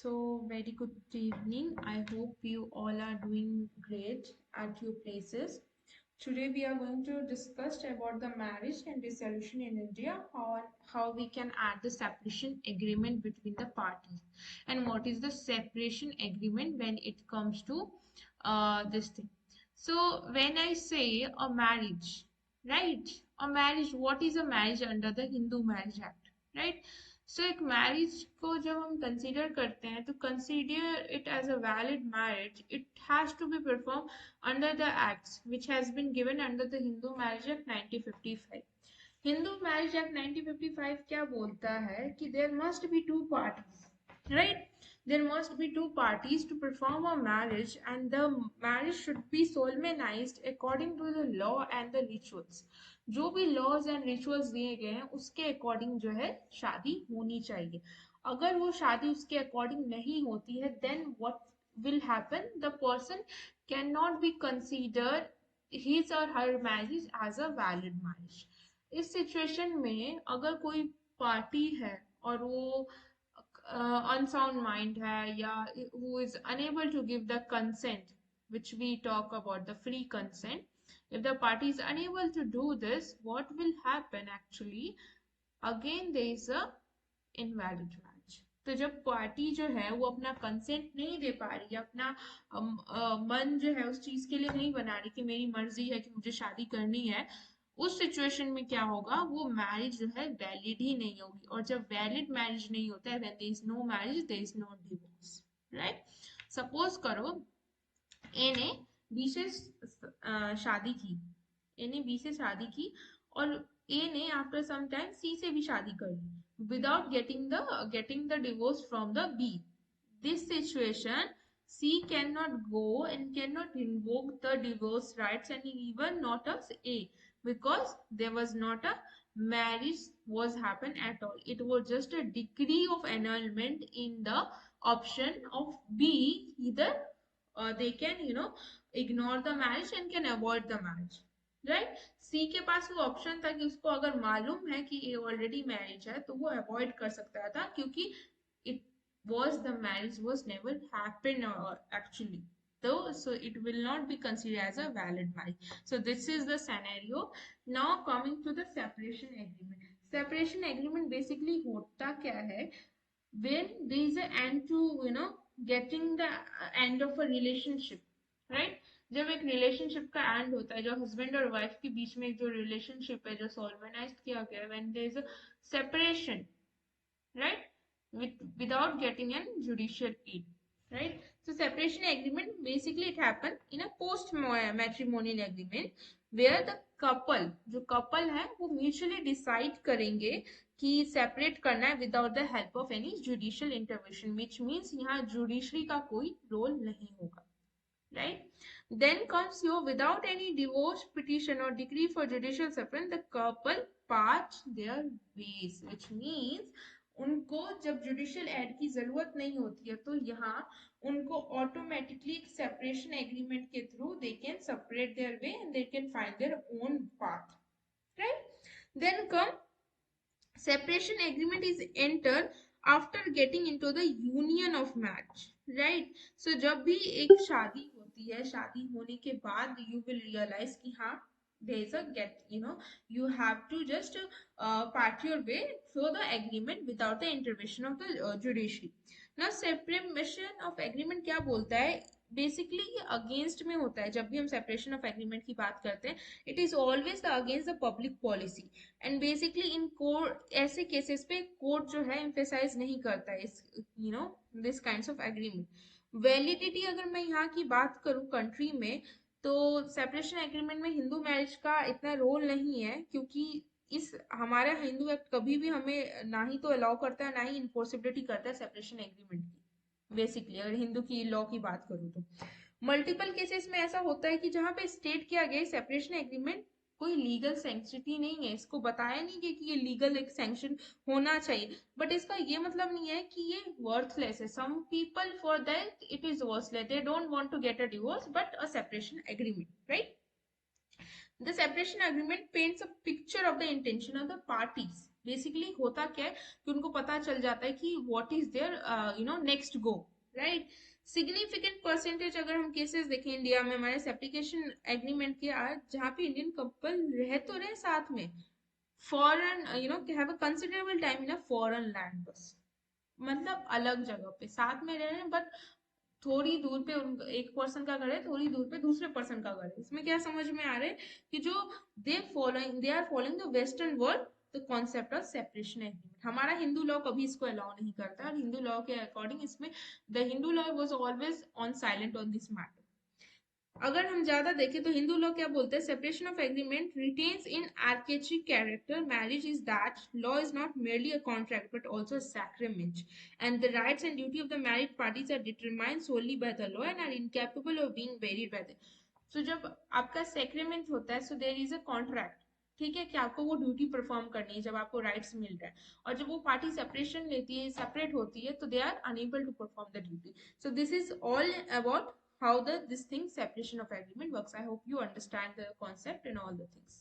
So, very good evening. I hope you all are doing great at your places. Today we are going to discuss about the marriage and dissolution in India, how we can add the separation agreement between the parties, and what is the separation agreement when it comes to this thing. So, when I say a marriage, right? A marriage, what is a marriage under the Hindu Marriage Act, right? सो एक marriage को जब हम consider करते हैं तो consider it as a valid marriage it has to be perform under the acts which has been given under the Hindu Marriage Act 1955. Hindu Marriage Act 1955 क्या बोलता है कि there must be two parties, right? There must be two parties to perform a marriage, and the marriage should be solemnized according to the law and the rituals. जो भी laws and rituals दिए गए हैं उसके according जो है शादी होनी चाहिए. अगर वो शादी उसके अकॉर्डिंग नहीं होती है then what will happen, the person cannot be considered his or her marriage as a valid marriage. इस सिचुएशन में अगर कोई पार्टी है और वो unsound mind है या who is unable to give the consent, which we talk about the free consent, if the party is unable to do this, what will happen actually? Again there is a invalid marriage. तो जब party जो है वो अपना consent नहीं दे पा रही है, अपना मन जो है उस चीज के लिए नहीं बना रही कि मेरी मर्जी है कि मुझे शादी करनी है, उस सिचुएशन में क्या होगा, वो मैरिज जो है वैलिड ही नहीं होगी. और जब वैलिड मैरिज नहीं होता है, when there is no marriage there is no divorce, right? Suppose करो ए ने बी से शादी की, ए ने बी से शादी की और ए ने आफ्टर सम टाइम सी से भी शादी कर ली without getting the divorce from the B. This situation, C cannot go and cannot invoke the divorce rights and even not as A, because there was not a marriage was happened at all. It was just a degree of annulment in the option of B. Either they can ignore the marriage and can avoid the marriage, right? C के पास वो option था कि उसको अगर मालूम है कि ये ऑलरेडी मैरिज है तो वो अवॉइड कर सकता था, क्योंकि it was the marriage was never happened actually, though, so it will not be considered as a valid marriage. So this is the scenario. Now coming to the separation agreement. Separation agreement basically होता क्या है? When there is an end to getting the end of a relationship, right? जब एक relationship का and होता है, जो husband और वाइफ के बीच में जो रिलेशनशिप है जो सॉल्वेनाइज किया गया है, when there is a separation, right? Without getting a judicial aid, right? So separation agreement basically it happens in a post matrimonial agreement where the couple, जो couple है वो mutually decide करेंगे कि separate करना है without the help of any judicial intervention, which means यहाँ judiciary का कोई role नहीं होगा, right? Then comes your without any divorce petition or decree for judicial separation, the couple part their ways, which means उनको जब judicial add की जरूरत नहीं होती है तो यहाँ उनको ऑटोमेटिकली एक सेपरेशन एग्रीमेंट के through they can separate their way and they can find their own path, right? Then come separation agreement is entered after getting into the union of marriage, right? So जब भी एक शादी होती है, शादी होने के बाद you will realize कि हाँ there is a you have to just part your way through the agreement without the intervention of the judiciary. Now separation of agreement क्या बोलता है? बेसिकली ये अगेंस्ट में होता है. जब भी हम सेपरेशन ऑफ एग्रीमेंट की बात करते हैं, it is always the against the public policy, and basically in court ऐसे केसेस पे कोर्ट जो है एम्फेसाइज नहीं करता है इस this kinds of agreement. Validity अगर मैं यहाँ की बात करूँ कंट्री में, तो सेपरेशन एग्रीमेंट में हिंदू मैरिज का इतना रोल नहीं है, क्योंकि इस हमारा हिंदू एक्ट कभी भी हमें ना ही तो अलाउ करता है ना ही इन्फोर्सिबिलिटी करता है सेपरेशन एग्रीमेंट की. बेसिकली अगर हिंदू की लॉ की बात करूँ तो मल्टीपल केसेस में ऐसा होता है कि जहां पे स्टेट किया गया सेपरेशन एग्रीमेंट कोई लीगल सेंसिटी नहीं है, इसको बताया नहीं गया कि ये लीगल एक सैंक्शन होना चाहिए, बट इसका ये मतलब नहीं है कि ये वर्थलेस है. Some people for that it is worthless, they don't want to get a divorce but a separation agreement, right? The separation agreement paints a picture of the intention of the parties, basically होता क्या है कि उनको पता चल जाता है कि what is there next go, right. Significant percentage अगर हम केसेस देखें इंडिया में, हमारे सेप्लिकेशन एग्रीमेंट के आज जहाँ पे इंडियन कपल रह तो रहे साथ में, foreign have a considerable time in a foreign land, बस मतलब अलग जगह पे साथ में रह रहे हैं, बट थोड़ी दूर पे उन एक पर्सन का घर है, थोड़ी दूर पे दूसरे पर्सन का घर है। इसमें क्या समझ में आ रहा है कि जो they are following the western world, the concept of separation agreement. हमारा हिंदू लॉ कभी इसको अलाउ नहीं करता, और हिंदू लॉ के अकॉर्डिंग इसमें the Hindu law was always on silent on this matter. अगर हम ज्यादा देखें तो हिंदू लोग क्या बोलते हैं, separation of agreement retains in archaic character, marriage is that law is not merely a contract but also a sacrament, and the rights and duty of the married parties are determined solely by the law and are incapable of being varied by them. So जब आपका सेक्रीमेंट होता है, so there is a contract, ठीक है, कि आपको वो duty perform करनी है जब आपको राइट्स मिल रहा है, और जब वो पार्टी सेपरेशन लेती है, सेपरेट होती है, तो they are unable to perform the duty. So this is all about how this thing separation of agreement works. I hope you understand the concept and all the things.